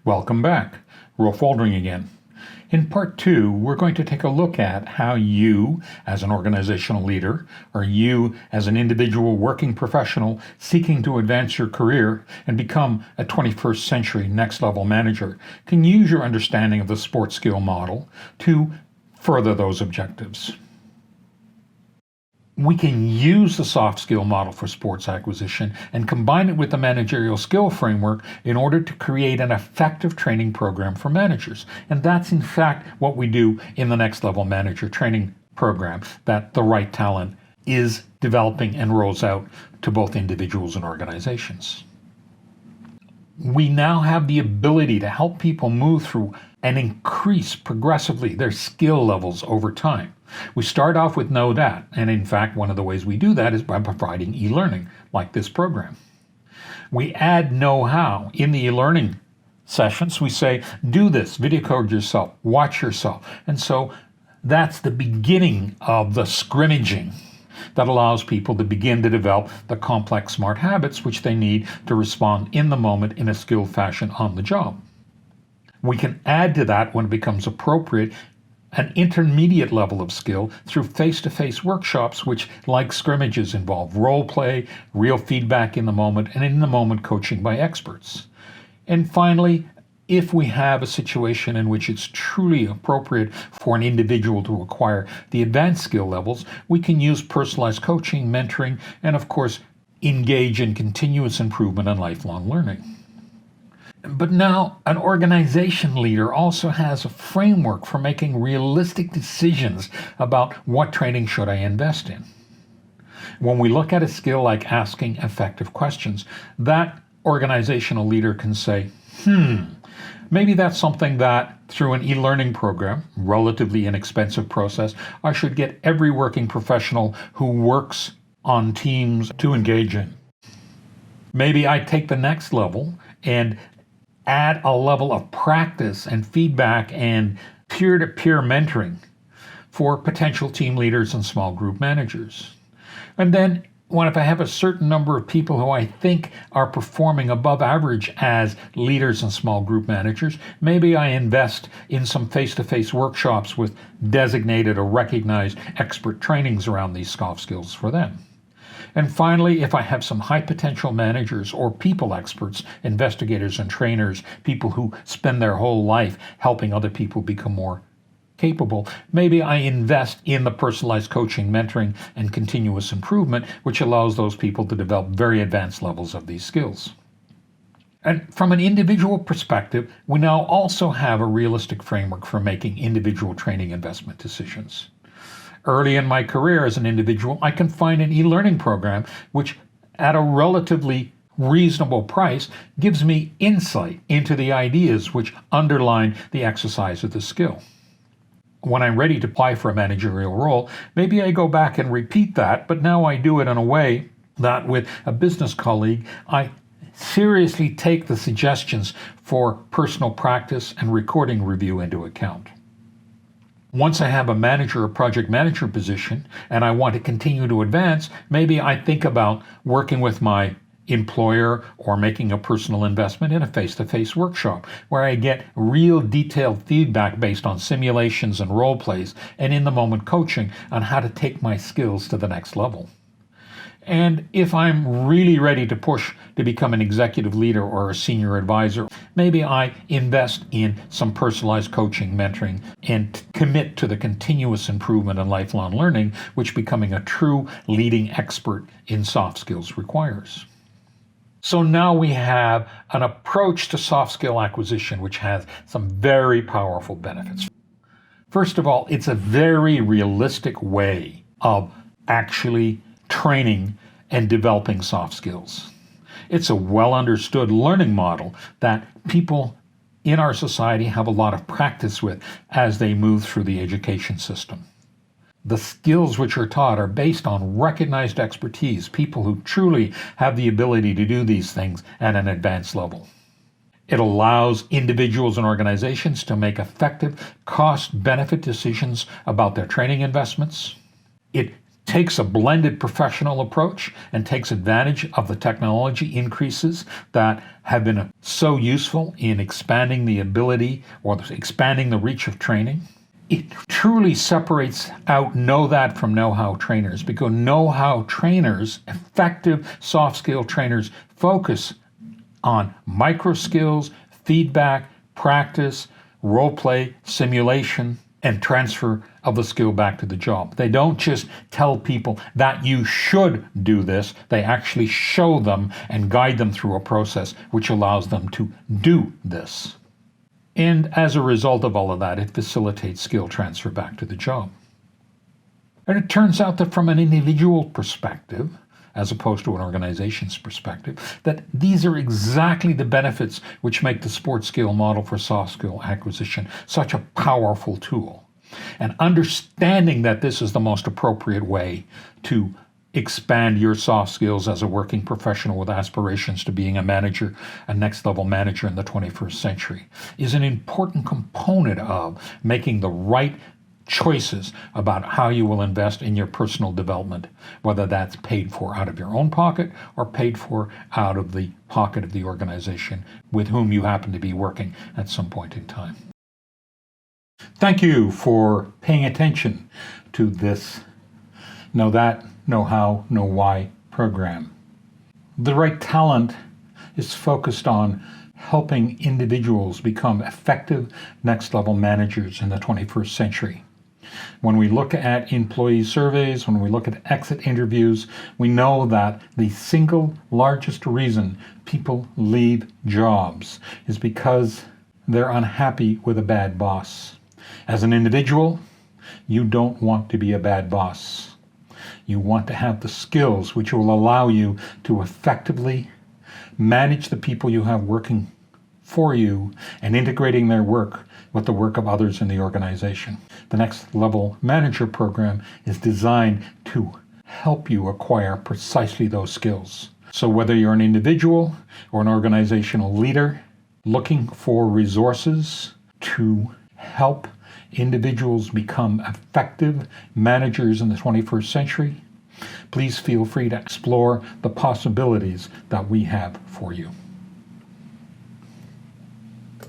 Welcome back. Rolf Waldring again. In part 2, we're going to take a look at how you, as an organizational leader, or you, as an individual working professional seeking to advance your career and become a 21st century next level manager, can use your understanding of the sports skill model to further those objectives. We can use the soft skill model for sports acquisition and combine it with the managerial skill framework in order to create an effective training program for managers. And that's in fact what we do in the Next Level Manager training program that the right talent is developing and rolls out to both individuals and organizations. We now have the ability to help people move through and increase progressively their skill levels over time. We start off with Know That, and in fact, one of the ways we do that is by providing e-learning, like this program. We add know-how in the e-learning sessions. We say, do this, video code yourself, watch yourself. And so that's the beginning of the scrimmaging that allows people to begin to develop the complex smart habits which they need to respond in the moment in a skilled fashion on the job. We can add to that, when it becomes appropriate, an intermediate level of skill through face-to-face workshops which, like scrimmages, involve role play, real feedback in the moment, and in-the-moment coaching by experts. And finally, if we have a situation in which it's truly appropriate for an individual to acquire the advanced skill levels, we can use personalized coaching, mentoring, and of course, engage in continuous improvement and lifelong learning. But now, an organization leader also has a framework for making realistic decisions about what training should I invest in. When we look at a skill like asking effective questions, that organizational leader can say, maybe that's something that through an e-learning program, relatively inexpensive process, I should get every working professional who works on teams to engage in. Maybe I take the next level and add a level of practice and feedback and peer-to-peer mentoring for potential team leaders and small group managers. And then if I have a certain number of people who I think are performing above average as leaders and small group managers, maybe I invest in some face-to-face workshops with designated or recognized expert trainings around these soft skills for them. And finally, if I have some high potential managers or people experts, investigators and trainers, people who spend their whole life helping other people become more capable, maybe I invest in the personalized coaching, mentoring, and continuous improvement, which allows those people to develop very advanced levels of these skills. And from an individual perspective, we now also have a realistic framework for making individual training investment decisions. Early in my career as an individual, I can find an e-learning program which, at a relatively reasonable price, gives me insight into the ideas which underline the exercise of the skill. When I'm ready to apply for a managerial role, maybe I go back and repeat that, but now I do it in a way that with a business colleague, I seriously take the suggestions for personal practice and recording review into account. Once I have a manager or project manager position and I want to continue to advance, maybe I think about working with my employer or making a personal investment in a face-to-face workshop where I get real detailed feedback based on simulations and role plays and in-the-moment coaching on how to take my skills to the next level. And if I'm really ready to push to become an executive leader or a senior advisor, maybe I invest in some personalized coaching, mentoring, and commit to the continuous improvement and lifelong learning, which becoming a true leading expert in soft skills requires. So now we have an approach to soft skill acquisition which has some very powerful benefits. First of all, it's a very realistic way of actually training and developing soft skills. It's a well understood learning model that people in our society have a lot of practice with as they move through the education system. The skills which are taught are based on recognized expertise, people who truly have the ability to do these things at an advanced level. It allows individuals and organizations to make effective cost-benefit decisions about their training investments. It takes a blended professional approach and takes advantage of the technology increases that have been so useful in expanding the ability or expanding the reach of training. It truly separates out know that from know-how trainers, because know-how trainers, effective soft skill trainers, focus on micro skills, feedback, practice, role play, simulation, and transfer of the skill back to the job. They don't just tell people that you should do this, they actually show them and guide them through a process which allows them to do this. And as a result of all of that, it facilitates skill transfer back to the job. And it turns out that from an individual perspective, as opposed to an organization's perspective, that these are exactly the benefits which make the sports skill model for soft skill acquisition such a powerful tool. And understanding that this is the most appropriate way to expand your soft skills as a working professional with aspirations to being a manager, a next level manager in the 21st century, is an important component of making the right choices about how you will invest in your personal development, whether that's paid for out of your own pocket or paid for out of the pocket of the organization with whom you happen to be working at some point in time. Thank you for paying attention to this Know That, Know How, Know Why program. The right talent is focused on helping individuals become effective next-level managers in the 21st century. When we look at employee surveys, when we look at exit interviews, we know that the single largest reason people leave jobs is because they're unhappy with a bad boss. As an individual, you don't want to be a bad boss. You want to have the skills which will allow you to effectively manage the people you have working for you and integrating their work with the work of others in the organization. The Next Level Manager program is designed to help you acquire precisely those skills. So whether you're an individual or an organizational leader looking for resources to help individuals become effective managers in the 21st century, please feel free to explore the possibilities that we have for you.